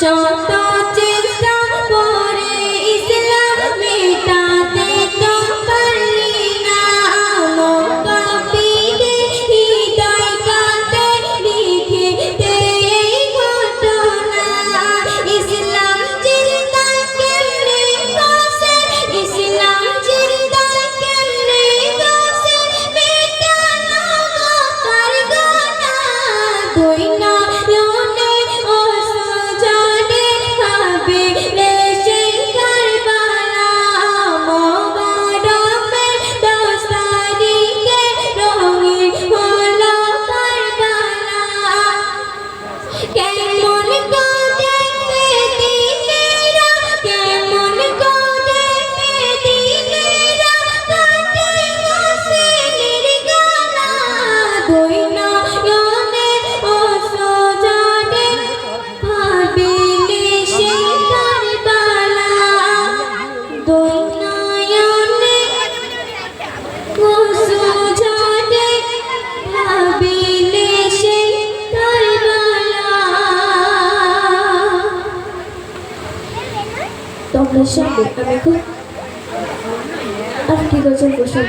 শত চেষ্টা করে ইসলাম মেটাতে তো পারলি না মক্কা বিদে হৃদয় কাঁদে লিখিতে এই ঘটনা ইসলাম জিন্দা কেমনে বসে ইসলাম জিন্দা কেমনে বসে মেটানো তার গোনা দুই নয়নে অসজনে ভাবিলে সেই কারবালা মোবারকের 10 তারিখে রঙিন হলো কারবালা কেমন করে মেদিনেরা কেমন করে মেদিনেরা কাটে হোসেনের গলা দুই নয়নে অসজনে ভাবিলে সেই কারবালা দুই নয়নে অসজনে ভাবিলে সেই কারবালা তোমরা সামনে আমি খুব আর কি গজল পোশাক